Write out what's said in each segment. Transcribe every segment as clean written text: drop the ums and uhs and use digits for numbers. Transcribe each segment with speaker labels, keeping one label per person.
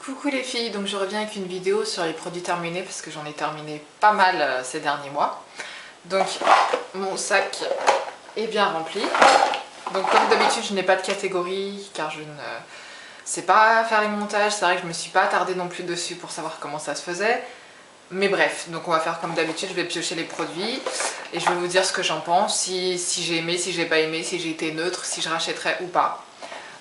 Speaker 1: Coucou les filles, donc je reviens avec une vidéo sur les produits terminés parce que j'en ai terminé pas mal ces derniers mois. Donc mon sac est bien rempli. Donc comme d'habitude je n'ai pas de catégorie car je ne sais pas faire les montages. C'est vrai que je me suis pas attardée non plus dessus pour savoir comment ça se faisait. Mais bref, donc on va faire comme d'habitude, je vais piocher les produits et je vais vous dire ce que j'en pense, si j'ai aimé, si j'ai pas aimé, si j'ai été neutre, si je rachèterais ou pas.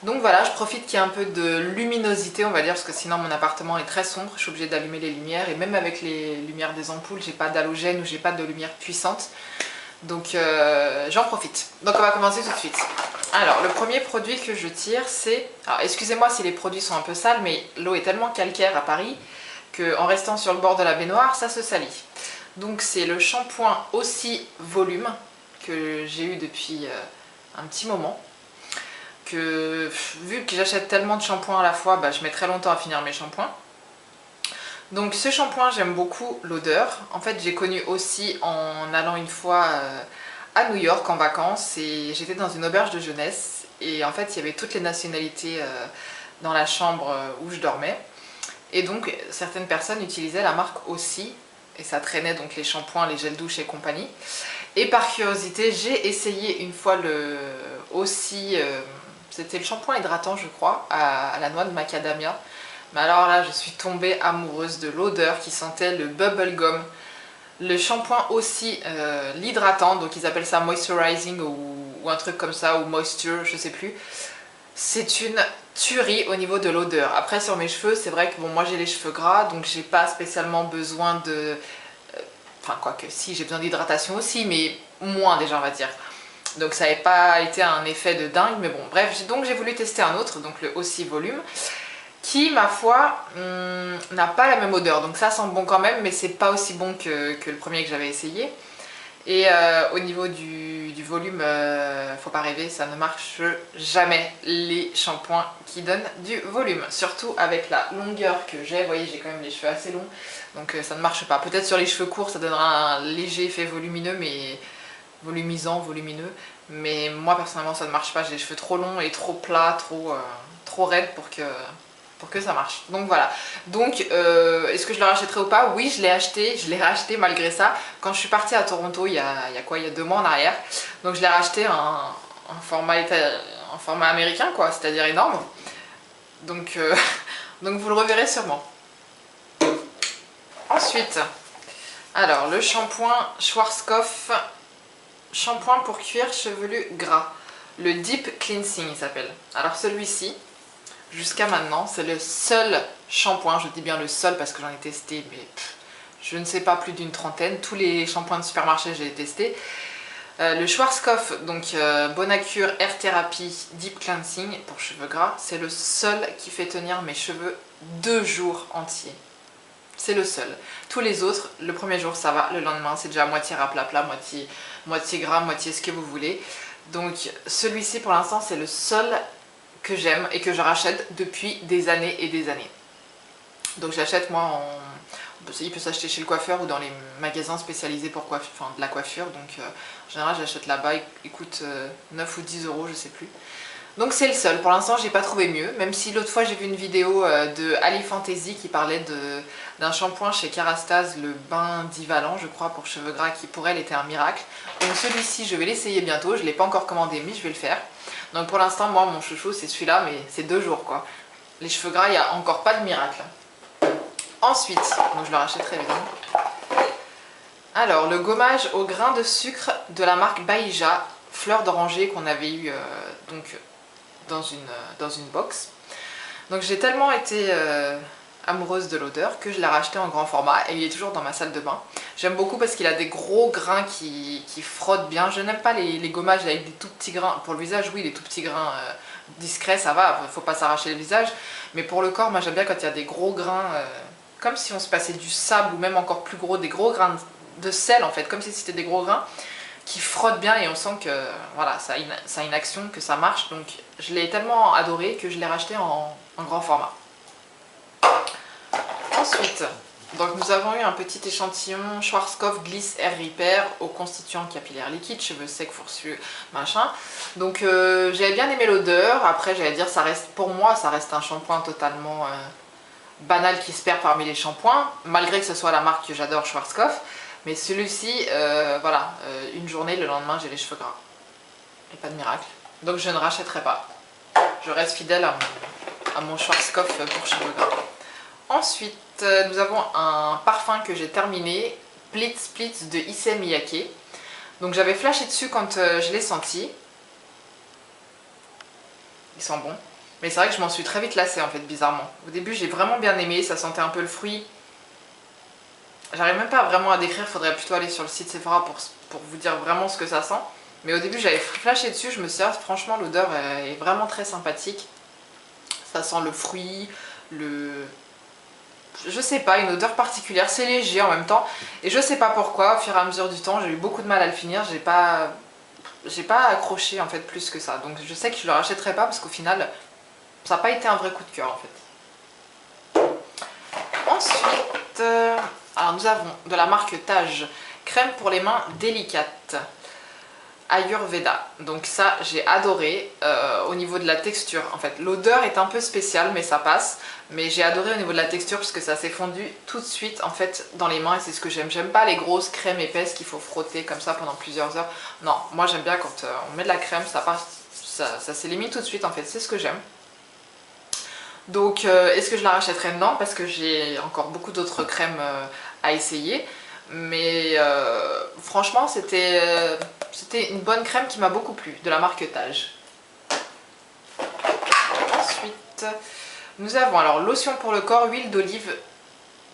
Speaker 1: Donc voilà, je profite qu'il y ait un peu de luminosité, on va dire, parce que sinon mon appartement est très sombre, je suis obligée d'allumer les lumières, et même avec les lumières des ampoules, j'ai pas d'halogène ou j'ai pas de lumière puissante. Donc j'en profite. Donc on va commencer tout de suite. Alors le premier produit que je tire, c'est... Alors excusez-moi si les produits sont un peu sales, mais l'eau est tellement calcaire à Paris qu'en restant sur le bord de la baignoire, ça se salit. Donc c'est le shampoing Aussi Volume que j'ai eu depuis un petit moment. Vu que j'achète tellement de shampoings à la fois, je mets très longtemps à finir mes shampoings. Donc ce shampoing, j'aime beaucoup l'odeur. En fait, j'ai connu aussi en allant une fois à New York en vacances et j'étais dans une auberge de jeunesse et en fait, il y avait toutes les nationalités dans la chambre où je dormais. Et donc, certaines personnes utilisaient la marque Aussi et ça traînait donc les shampoings, les gels douche et compagnie. Et par curiosité, j'ai essayé une fois le Aussi... C'était le shampoing hydratant, je crois, à la noix de macadamia. Mais alors là, je suis tombée amoureuse de l'odeur qui sentait le bubblegum. Le shampoing Aussi, l'hydratant, donc ils appellent ça moisturizing ou un truc comme ça, ou moisture, je sais plus. C'est une tuerie au niveau de l'odeur. Après, sur mes cheveux, c'est vrai que bon, moi j'ai les cheveux gras, donc j'ai pas spécialement besoin de... Enfin, quoique, si, j'ai besoin d'hydratation aussi, mais moins déjà, on va dire. Donc ça n'avait pas été un effet de dingue, mais bon, bref, donc j'ai voulu tester un autre, donc le Aussi Volume, qui, ma foi, n'a pas la même odeur. Donc ça sent bon quand même, mais c'est pas aussi bon que le premier que j'avais essayé. Et au niveau du volume, faut pas rêver, ça ne marche jamais, les shampoings qui donnent du volume. Surtout avec la longueur que j'ai, vous voyez, j'ai quand même les cheveux assez longs, donc ça ne marche pas. Peut-être sur les cheveux courts, ça donnera un léger effet volumineux, mais... volumisant, volumineux, mais moi personnellement ça ne marche pas, j'ai les cheveux trop longs et trop plats, trop raides pour que ça marche. Donc voilà, donc est-ce que je le rachèterai ou pas? Oui, je l'ai racheté malgré ça, quand je suis partie à Toronto il y a 2 mois en arrière, donc je l'ai racheté en format américain quoi, c'est-à-dire énorme, donc, donc vous le reverrez sûrement. Ensuite, alors le shampoing Schwarzkopf shampoing pour cuir chevelu gras, le Deep Cleansing il s'appelle. Alors celui-ci, jusqu'à maintenant, c'est le seul shampoing, je dis bien le seul parce que j'en ai testé, mais je ne sais pas, plus d'une trentaine. Tous les shampoings de supermarché j'ai testé. Le Schwarzkopf, donc Bonacure Air Therapy Deep Cleansing pour cheveux gras, c'est le seul qui fait tenir mes cheveux 2 jours entiers. C'est le seul. Tous les autres, le premier jour ça va, le lendemain c'est déjà moitié raplapla, moitié gras, moitié ce que vous voulez. Donc celui-ci pour l'instant c'est le seul que j'aime et que je rachète depuis des années et des années. Donc j'achète moi il peut s'acheter chez le coiffeur ou dans les magasins spécialisés pour de la coiffure. Donc en général j'achète là-bas, il coûte 9 ou 10 euros, je sais plus. Donc c'est le seul, pour l'instant j'ai pas trouvé mieux, même si l'autre fois j'ai vu une vidéo de Ali Fantasy qui parlait d'un shampoing chez Kerastase, le bain d'Ivalan je crois pour cheveux gras, qui pour elle était un miracle. Donc celui-ci je vais l'essayer bientôt, je l'ai pas encore commandé mais je vais le faire. Donc pour l'instant moi mon chouchou c'est celui-là, mais c'est 2 jours quoi. Les cheveux gras il n'y a encore pas de miracle. Ensuite, donc je le rachèterai évidemment. Alors le gommage au grain de sucre de la marque Baïja, fleur d'oranger qu'on avait eu donc dans une box. Donc j'ai tellement été amoureuse de l'odeur que je l'ai racheté en grand format et il est toujours dans ma salle de bain. J'aime beaucoup parce qu'il a des gros grains qui frottent bien. Je n'aime pas les gommages avec des tout petits grains. Pour le visage, oui, les tout petits grains discrets, ça va, faut pas s'arracher le visage. Mais pour le corps, moi j'aime bien quand il y a des gros grains, comme si on se passait du sable ou même encore plus gros, des gros grains de sel en fait, comme si c'était des gros grains qui frotte bien et on sent que voilà, ça a une action, que ça marche. Donc je l'ai tellement adoré que je l'ai racheté en grand format. Ensuite, donc nous avons eu un petit échantillon Schwarzkopf Gliss Air Repair au constituant capillaire liquide, cheveux secs, fourchus, machin. Donc j'avais bien aimé l'odeur. Après j'allais dire, ça reste, pour moi ça reste un shampoing totalement banal qui se perd parmi les shampoings, malgré que ce soit la marque que j'adore, Schwarzkopf. Mais celui-ci, voilà, une journée, le lendemain, j'ai les cheveux gras. Et pas de miracle. Donc je ne rachèterai pas. Je reste fidèle à mon Schwarzkopf pour cheveux gras. Ensuite, nous avons un parfum que j'ai terminé, Plitz Plitz de Issey Miyake. Donc j'avais flashé dessus quand je l'ai senti. Il sent bon. Mais c'est vrai que je m'en suis très vite lassée en fait, bizarrement. Au début j'ai vraiment bien aimé, ça sentait un peu le fruit. J'arrive même pas vraiment à décrire, faudrait plutôt aller sur le site Sephora pour vous dire vraiment ce que ça sent. Mais au début j'avais flashé dessus, je me suis dit franchement l'odeur est vraiment très sympathique. Ça sent le fruit, je sais pas, une odeur particulière, c'est léger en même temps. Et je sais pas pourquoi, au fur et à mesure du temps, j'ai eu beaucoup de mal à le finir, j'ai pas accroché en fait plus que ça. Donc je sais que je le rachèterai pas parce qu'au final, ça n'a pas été un vrai coup de cœur en fait. Ensuite, alors nous avons de la marque Taj, crème pour les mains délicates. Ayurveda, donc ça j'ai adoré au niveau de la texture. En fait l'odeur est un peu spéciale mais ça passe, mais j'ai adoré au niveau de la texture parce que ça s'est fondu tout de suite en fait dans les mains et c'est ce que j'aime. J'aime pas les grosses crèmes épaisses qu'il faut frotter comme ça pendant plusieurs heures. Non, moi j'aime bien quand on met de la crème, ça passe, ça s'élimine tout de suite en fait, c'est ce que j'aime. Donc est-ce que je la rachèterai? Non, parce que j'ai encore beaucoup d'autres crèmes à essayer. Mais franchement c'était une bonne crème qui m'a beaucoup plu, de la marque Taj. Ensuite, nous avons alors lotion pour le corps, huile d'olive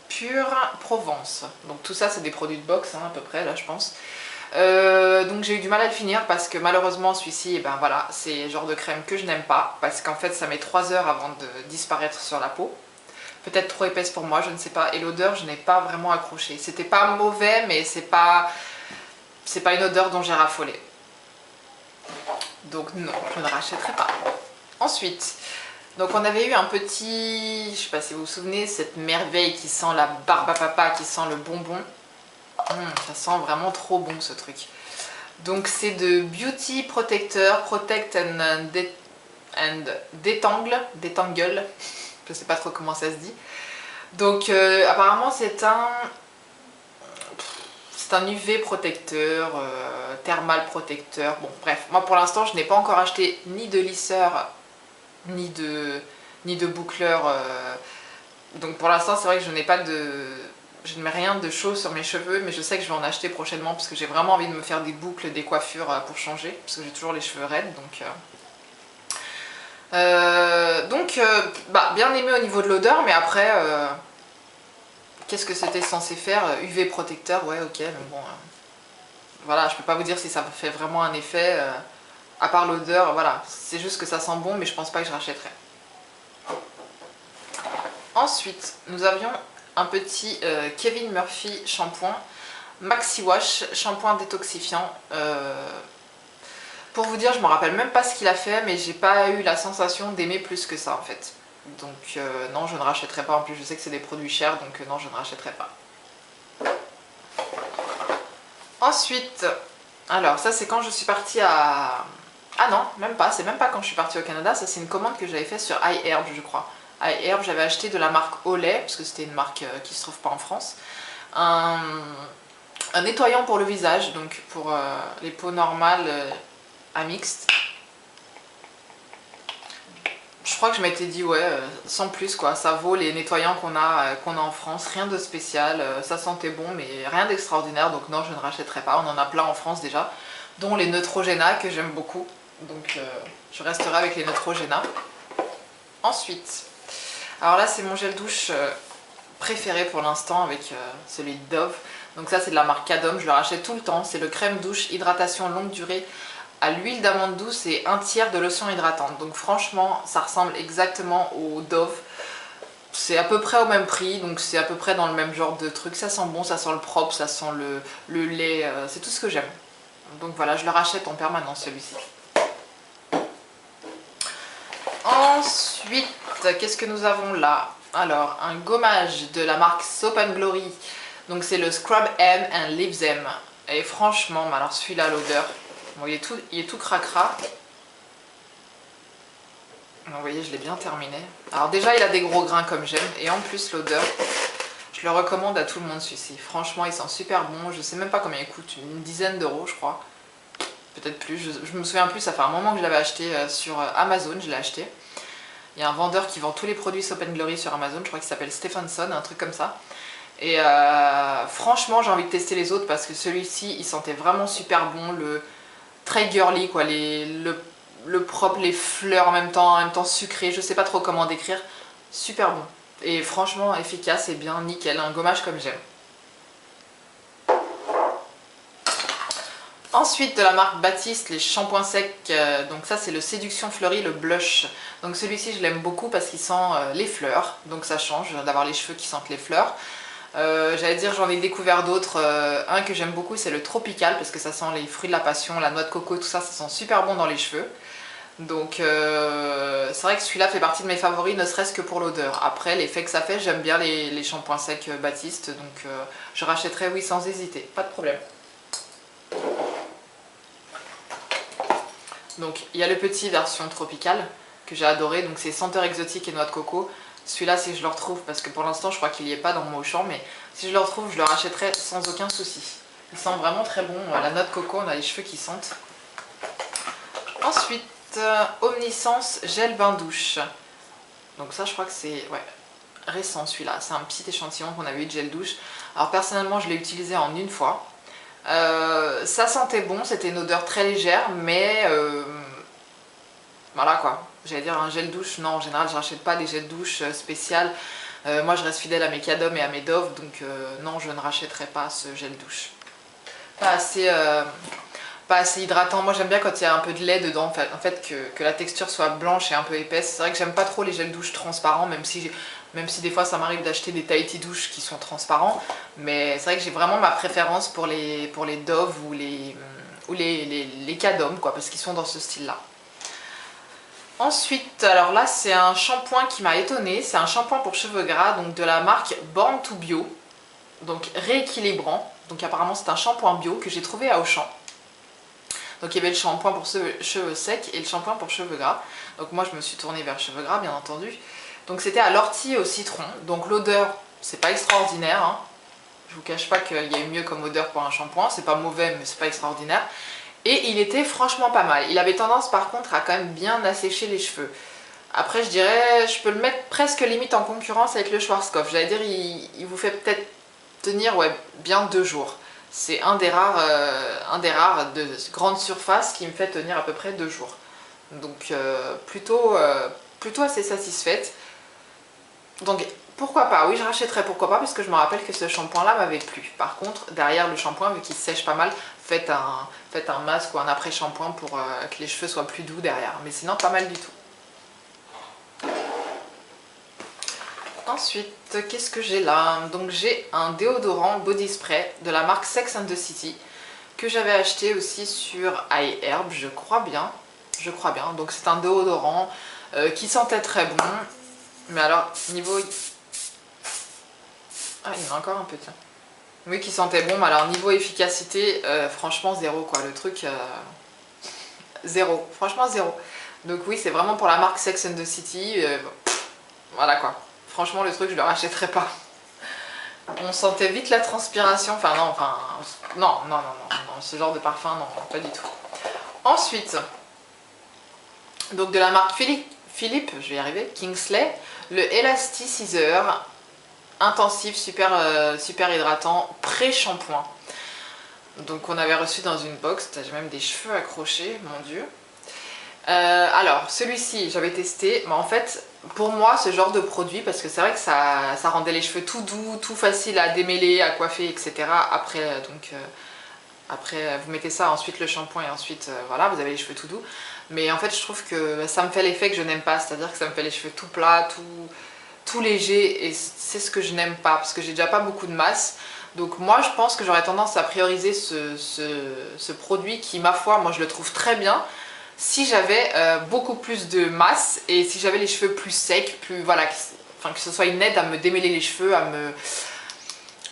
Speaker 1: pure Provence. Donc tout ça c'est des produits de box hein, à peu près là je pense. Donc j'ai eu du mal à le finir parce que malheureusement celui-ci, ben voilà, c'est le genre de crème que je n'aime pas parce qu'en fait ça met 3 heures avant de disparaître sur la peau. Peut-être trop épaisse pour moi, je ne sais pas. Et l'odeur, je n'ai pas vraiment accroché. C'était pas mauvais, mais c'est pas une odeur dont j'ai raffolé. Donc non, je ne rachèterai pas. Ensuite, donc on avait eu un petit, je sais pas si vous vous souvenez, cette merveille qui sent la barbe à papa, qui sent le bonbon. Ça sent vraiment trop bon ce truc. Donc c'est de Beauty Protector, Protect and Detangle. Je sais pas trop comment ça se dit. Donc apparemment c'est un UV protecteur, thermal protecteur. Bon bref, moi pour l'instant je n'ai pas encore acheté ni de lisseur ni de boucleur. Donc pour l'instant c'est vrai que je ne mets rien de chaud sur mes cheveux, mais je sais que je vais en acheter prochainement parce que j'ai vraiment envie de me faire des boucles, des coiffures pour changer, parce que j'ai toujours les cheveux raides. Donc bien aimé au niveau de l'odeur, mais après qu'est-ce que c'était censé faire? UV protecteur, ouais ok, mais bon voilà, je peux pas vous dire si ça fait vraiment un effet à part l'odeur, voilà, c'est juste que ça sent bon, mais je pense pas que je rachèterai. Ensuite nous avions un petit Kevin Murphy shampoing Maxi Wash, shampoing détoxifiant. Pour vous dire, je me rappelle même pas ce qu'il a fait, mais j'ai pas eu la sensation d'aimer plus que ça en fait. Donc non, je ne rachèterai pas. En plus, je sais que c'est des produits chers, donc non, je ne rachèterai pas. Ensuite, alors ça c'est quand je suis partie à... Ah non, même pas, c'est même pas quand je suis partie au Canada, ça c'est une commande que j'avais faite sur iHerb, je crois. iHerb, j'avais acheté de la marque Olay, parce que c'était une marque qui se trouve pas en France. Un nettoyant pour le visage, donc pour les peaux normales à mixte. Je crois que je m'étais dit ouais, sans plus quoi, ça vaut les nettoyants qu'on a en France, rien de spécial, ça sentait bon mais rien d'extraordinaire, donc non je ne rachèterai pas, on en a plein en France déjà, dont les Neutrogena que j'aime beaucoup, donc je resterai avec les Neutrogena. Ensuite, alors là c'est mon gel douche préféré pour l'instant avec celui de Dove, donc ça c'est de la marque Cadom, je le rachète tout le temps, c'est le crème douche hydratation longue durée à l'huile d'amande douce et 1/3 de lotion hydratante. Donc franchement, ça ressemble exactement au Dove. C'est à peu près au même prix, donc c'est à peu près dans le même genre de truc. Ça sent bon, ça sent le propre, ça sent le lait, c'est tout ce que j'aime. Donc voilà, je le rachète en permanence celui-ci. Ensuite, qu'est-ce que nous avons là? Alors, un gommage de la marque Soap & Glory. Donc c'est le Scrub M and Leave Them. Et franchement, alors celui-là, l'odeur... Bon, il est tout cracra. vous voyez, je l'ai bien terminé. Alors déjà, il a des gros grains comme j'aime. Et en plus, l'odeur, je le recommande à tout le monde celui-ci. Franchement, il sent super bon. Je sais même pas combien il coûte. Une dizaine d'euros, je crois. Peut-être plus. Je me souviens plus. Ça fait un moment que je l'avais acheté sur Amazon. Je l'ai acheté. Il y a un vendeur qui vend tous les produits Soap & Glory sur Amazon. Je crois qu'il s'appelle Stephenson, un truc comme ça. Et franchement, j'ai envie de tester les autres parce que celui-ci, il sentait vraiment super bon. Très girly, quoi. Le propre, les fleurs en même temps sucré, je sais pas trop comment décrire, super bon. Et franchement efficace et bien, nickel, un gommage comme j'aime. Ensuite de la marque Baptiste, les shampoings secs, donc ça c'est le Séduction Fleurie, le blush. Donc celui-ci je l'aime beaucoup parce qu'il sent les fleurs, donc ça change d'avoir les cheveux qui sentent les fleurs. J'allais dire j'en ai découvert d'autres, un que j'aime beaucoup c'est le Tropical parce que ça sent les fruits de la passion, la noix de coco, tout ça, ça sent super bon dans les cheveux. Donc c'est vrai que celui-là fait partie de mes favoris, ne serait-ce que pour l'odeur. Après l'effet que ça fait, j'aime bien les shampoings secs Baptiste, donc je rachèterai oui sans hésiter, pas de problème. Donc il y a le petit version tropicale que j'ai adoré, donc c'est senteur exotique et noix de coco. Celui-là si je le retrouve, parce que pour l'instant je crois qu'il n'y est pas dans mon Auchan, mais si je le retrouve je le rachèterai sans aucun souci. Il sent vraiment très bon, la noix de coco, on a les cheveux qui sentent. Ensuite, Omniscience gel bain douche. Donc ça je crois que c'est récent celui-là, c'est un petit échantillon qu'on avait eu de gel douche. Alors personnellement je l'ai utilisé en une fois. Ça sentait bon, c'était une odeur très légère, mais voilà quoi. J'allais dire un gel douche, non en général je rachète pas des gels douche spéciales. Moi je reste fidèle à mes Cadom et à mes Dove, donc non je ne rachèterai pas ce gel douche. Pas assez hydratant. Moi j'aime bien quand il y a un peu de lait dedans, en fait que la texture soit blanche et un peu épaisse. C'est vrai que j'aime pas trop les gels douche transparents, même si des fois ça m'arrive d'acheter des Tahiti douche qui sont transparents, mais c'est vrai que j'ai vraiment ma préférence pour les Dove ou les Cadom, quoi, parce qu'ils sont dans ce style là. Ensuite, alors là c'est un shampoing qui m'a étonnée, c'est un shampoing pour cheveux gras, donc de la marque Born to Bio, donc rééquilibrant. Donc apparemment c'est un shampoing bio que j'ai trouvé à Auchan. Donc il y avait le shampoing pour cheveux secs et le shampoing pour cheveux gras. Donc moi je me suis tournée vers cheveux gras bien entendu. Donc c'était à l'ortie et au citron. Donc l'odeur c'est pas extraordinaire, hein. Je vous cache pas qu'il y a eu mieux comme odeur pour un shampoing. C'est pas mauvais mais c'est pas extraordinaire. Et il était franchement pas mal. Il avait tendance par contre à quand même bien assécher les cheveux. Après je dirais, je peux le mettre presque limite en concurrence avec le Schwarzkopf. J'allais dire il vous fait peut-être tenir bien 2 jours. C'est un des rares de grande surface qui me fait tenir à peu près 2 jours. Donc plutôt assez satisfaite. Donc pourquoi pas, oui je rachèterais, pourquoi pas, parce que je me rappelle que ce shampoing là m'avait plu. Par contre derrière le shampoing, vu qu'il sèche pas mal, faites un masque ou un après shampoing pour que les cheveux soient plus doux derrière. Mais sinon pas mal du tout. Ensuite, qu'est-ce que j'ai là? Donc j'ai un déodorant body spray de la marque Sex and the City que j'avais acheté aussi sur iHerb, je crois bien. Donc c'est un déodorant qui sentait très bon. Mais alors, niveau... Ah, il y en a encore un peu, tiens. Oui, qui sentait bon, mais alors niveau efficacité, franchement zéro quoi. Le truc, zéro. Franchement zéro. Donc oui, c'est vraiment pour la marque Sex and the City. Voilà quoi. Franchement, le truc, je le rachèterai pas. On sentait vite la transpiration. Non, ce genre de parfum, non, pas du tout. Ensuite, donc de la marque Philippe, je vais y arriver, Kingsley, le Elasticizer intensif, super hydratant, pré-shampoing. Donc on avait reçu dans une box, j'ai même des cheveux accrochés, mon dieu. Alors celui-ci j'avais testé, mais en fait pour moi ce genre de produit, parce que c'est vrai que ça rendait les cheveux tout doux, tout facile à démêler, à coiffer, etc. Après vous mettez ça, ensuite le shampoing et ensuite voilà, vous avez les cheveux tout doux. Mais en fait je trouve que ça me fait l'effet que je n'aime pas, c'est-à-dire que ça me fait les cheveux tout plats, tout léger, et c'est ce que je n'aime pas parce que j'ai déjà pas beaucoup de masse. Donc moi je pense que j'aurais tendance à prioriser ce produit qui, ma foi, moi je le trouve très bien si j'avais beaucoup plus de masse et si j'avais les cheveux plus secs, voilà, que ce soit une aide à me démêler les cheveux,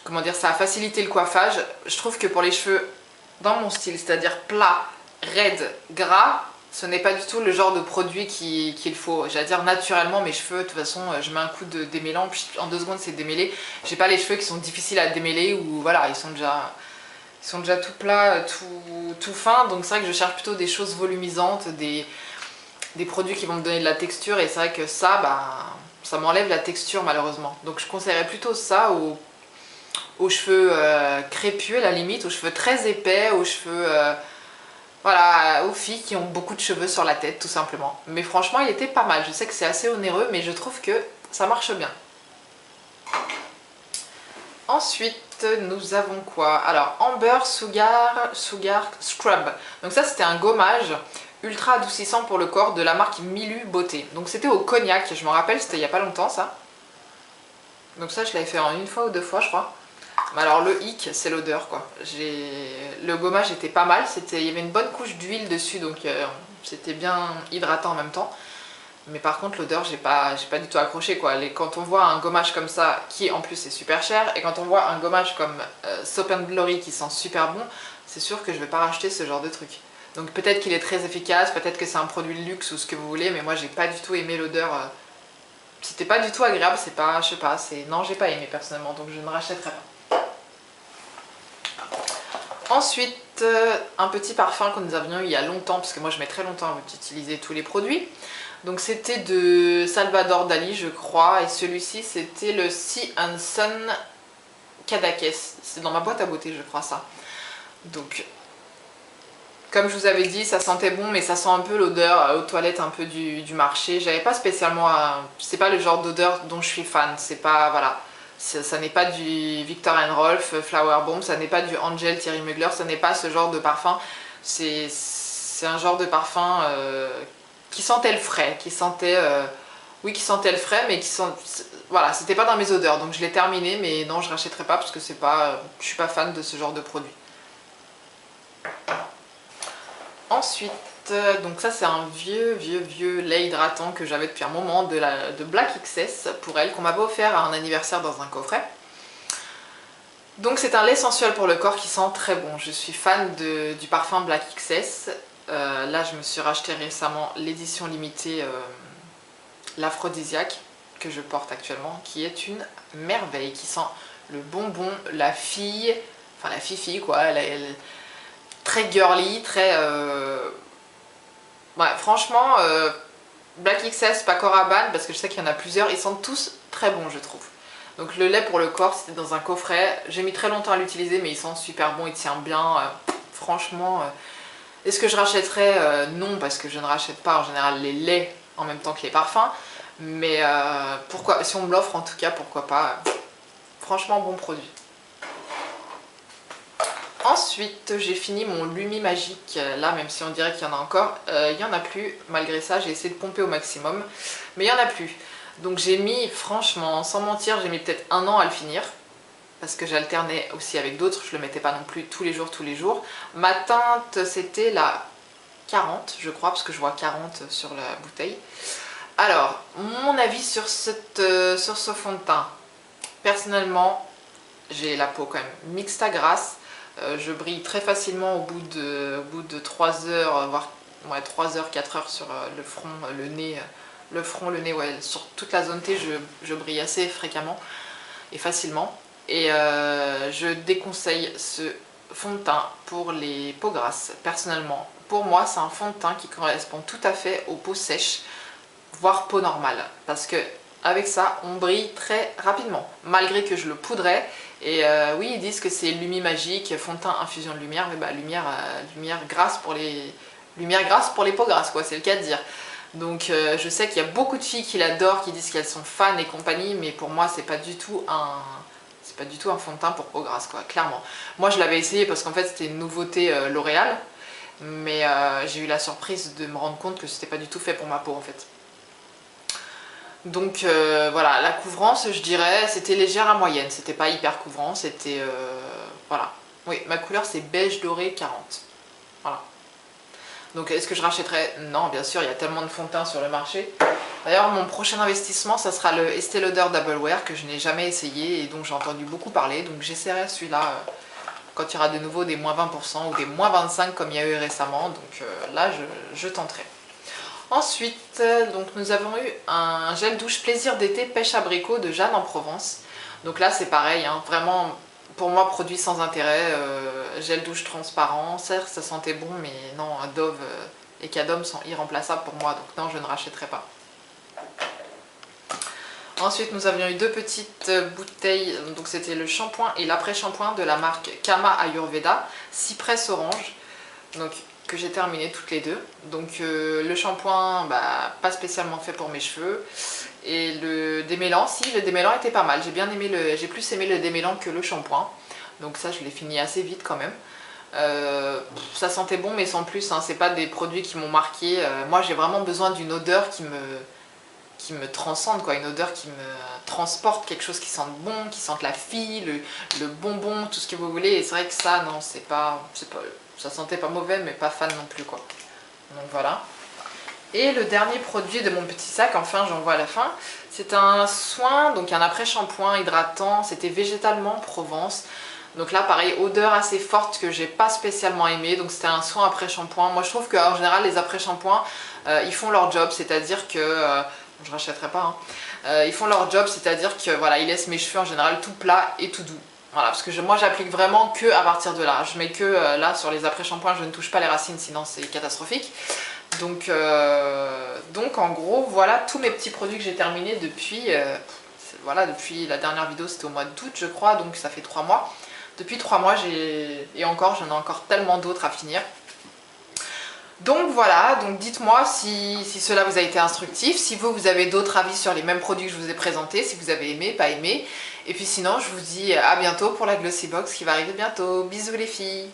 Speaker 1: comment dire, ça a facilité le coiffage. Je trouve que pour les cheveux dans mon style, c'est-à-dire plat, raide, gras, Ce n'est pas du tout le genre de produit qu'il faut. J'allais dire naturellement, mes cheveux, de toute façon, je mets un coup de démêlant, puis en 2 secondes c'est démêlé. J'ai pas les cheveux qui sont difficiles à démêler, ou voilà, ils sont déjà tout plats, tout fins. Donc c'est vrai que je cherche plutôt des choses volumisantes, des produits qui vont me donner de la texture. Et c'est vrai que ça, bah, ça m'enlève la texture malheureusement. Donc je conseillerais plutôt ça aux cheveux crépus à la limite, aux cheveux très épais, aux cheveux... voilà, aux filles qui ont beaucoup de cheveux sur la tête tout simplement. Mais franchement il était pas mal, je sais que c'est assez onéreux mais je trouve que ça marche bien. Ensuite nous avons quoi? Alors Amber Sugar Scrub. Donc ça c'était un gommage ultra adoucissant pour le corps de la marque Milu Beauté. Donc c'était au cognac, je me rappelle, c'était il y a pas longtemps ça. Donc ça je l'avais fait en 1 fois ou 2 fois je crois. Mais alors le hic c'est l'odeur quoi. Le gommage était pas mal, il y avait une bonne couche d'huile dessus donc c'était bien hydratant en même temps. Mais par contre l'odeur j'ai pas du tout accroché quoi. Quand on voit un gommage comme ça qui en plus est super cher, et quand on voit un gommage comme Soap & Glory qui sent super bon, c'est sûr que je vais pas racheter ce genre de truc. Donc peut-être qu'il est très efficace, peut-être que c'est un produit de luxe ou ce que vous voulez, mais moi j'ai pas du tout aimé l'odeur. C'était pas du tout agréable, c'est pas, je sais pas, non j'ai pas aimé personnellement donc je ne rachèterai pas. Ensuite, un petit parfum que nous avions eu il y a longtemps, parce que moi je mets très longtemps à utiliser tous les produits. Donc c'était de Salvador Dali je crois, et celui-ci c'était le Sea and Sun Cadaqués. C'est dans ma boîte à beauté je crois ça. Donc comme je vous avais dit ça sentait bon mais ça sent un peu l'odeur aux toilettes un peu du marché. J'avais pas spécialement, c'est pas le genre d'odeur dont je suis fan, c'est pas, voilà. Ça n'est pas du Viktor & Rolf Flower Bomb, ça n'est pas du Angel Thierry Mugler, ça n'est pas ce genre de parfum. C'est un genre de parfum qui sentait le frais, qui sentait le frais, mais voilà, c'était pas dans mes odeurs, donc je l'ai terminé, mais non, je rachèterai pas parce que c'est pas, je suis pas fan de ce genre de produit. Ensuite, donc ça c'est un vieux lait hydratant que j'avais depuis un moment de Black XS pour elle, qu'on m'avait offert à un anniversaire dans un coffret. Donc c'est un lait sensuel pour le corps qui sent très bon. Je suis fan du parfum Black XS. Là je me suis racheté récemment l'édition limitée l'Aphrodisiaque que je porte actuellement, qui est une merveille, qui sent le bonbon, la fille, enfin la fifi quoi, très girly, très... Ouais, franchement, Black XS, Paco Rabanne, parce que je sais qu'il y en a plusieurs, ils sentent tous très bons je trouve. Donc le lait pour le corps, c'était dans un coffret, j'ai mis très longtemps à l'utiliser mais il sent super bon, il tient bien, franchement. Est-ce que je rachèterais? Non, parce que je ne rachète pas en général les laits en même temps que les parfums, mais pourquoi, si on me l'offre en tout cas, pourquoi pas. Franchement bon produit. Ensuite, j'ai fini mon Lumi Magique. Là, même si on dirait qu'il y en a encore, il n'y en a plus. Malgré ça, j'ai essayé de pomper au maximum, mais il n'y en a plus. Donc j'ai mis, franchement, sans mentir, j'ai mis peut-être 1 an à le finir. Parce que j'alternais aussi avec d'autres, je ne le mettais pas non plus tous les jours. Ma teinte, c'était la 40, je crois, parce que je vois 40 sur la bouteille. Alors, mon avis sur ce fond de teint. Personnellement, j'ai la peau quand même mixte à grasse. Je brille très facilement au bout de 3 heures, voire ouais, 3 heures, 4 heures sur le front, le nez. Le front, le nez, ouais, sur toute la zone T, je brille assez fréquemment et facilement. Et je déconseille ce fond de teint pour les peaux grasses. Personnellement, pour moi, c'est un fond de teint qui correspond tout à fait aux peaux sèches, voire peau normale. Parce que avec ça, on brille très rapidement, malgré que je le poudrais. Et oui, ils disent que c'est Lumi Magique, fond de teint infusion de lumière, mais bah lumière grasse pour les peaux grasses, quoi, c'est le cas de dire. Donc je sais qu'il y a beaucoup de filles qui l'adorent, qui disent qu'elles sont fans et compagnie, mais pour moi c'est pas du tout un fond de teint pour peau grasse quoi, clairement. Moi je l'avais essayé parce qu'en fait c'était une nouveauté L'Oréal, mais j'ai eu la surprise de me rendre compte que c'était pas du tout fait pour ma peau en fait. Donc voilà, la couvrance je dirais c'était légère à moyenne, c'était pas hyper couvrant, c'était voilà. Oui, ma couleur c'est beige doré 40, voilà. Donc est-ce que je rachèterais? Non, bien sûr, il y a tellement de fond de teint sur le marché. D'ailleurs, mon prochain investissement, ça sera le Estée Lauder Double Wear que je n'ai jamais essayé et dont j'ai entendu beaucoup parler. Donc j'essaierai celui-là quand il y aura de nouveau des moins 20% ou des moins 25% comme il y a eu récemment. Donc là, je tenterai. Ensuite, donc nous avons eu un gel douche plaisir d'été pêche abricot de Jeanne en Provence. Donc là, c'est pareil, hein, vraiment pour moi, produit sans intérêt. Gel douche transparent, certes, ça sentait bon, mais non, Dove et Cadom sont irremplaçables pour moi, donc non, je ne rachèterai pas. Ensuite, nous avions eu deux petites bouteilles, donc c'était le shampoing et l'après-shampoing de la marque Kama Ayurveda, Cypress Orange, donc que j'ai terminé toutes les deux. Donc le shampoing, bah, pas spécialement fait pour mes cheveux, et le démêlant, si, le démêlant était pas mal. J'ai plus aimé le démêlant que le shampoing, donc ça je l'ai fini assez vite quand même. Ça sentait bon mais sans plus, hein, c'est pas des produits qui m'ont marqué. Moi j'ai vraiment besoin d'une odeur qui me transcende, quoi, une odeur qui me transporte, quelque chose qui sente bon, qui sente la fille, le bonbon, tout ce que vous voulez. Et c'est vrai que ça, non, ça sentait pas mauvais, mais pas fan non plus, quoi. Donc voilà. Et le dernier produit de mon petit sac, enfin j'en vois à la fin, c'est un soin, donc un après-shampoing hydratant, c'était végétalement Provence. Donc là pareil, odeur assez forte que j'ai pas spécialement aimé, donc c'était un soin après-shampoing. Moi je trouve qu'en général les après-shampoings, ils font leur job, c'est-à-dire que... je rachèterai pas, hein. Ils font leur job, c'est-à-dire que voilà, ils laissent mes cheveux en général tout plats et tout doux. Voilà, parce que moi j'applique vraiment que à partir de là. Je mets que là sur les après-shampoings, je ne touche pas les racines, sinon c'est catastrophique. Donc en gros, voilà tous mes petits produits que j'ai terminés depuis, voilà, depuis la dernière vidéo, c'était au mois d'août je crois, donc ça fait 3 mois. Depuis 3 mois, et encore, j'en ai encore tellement d'autres à finir. Donc voilà, donc dites-moi si cela vous a été instructif, si vous avez d'autres avis sur les mêmes produits que je vous ai présentés, si vous avez aimé, pas aimé. Et puis sinon, je vous dis à bientôt pour la Glossy Box qui va arriver bientôt. Bisous les filles!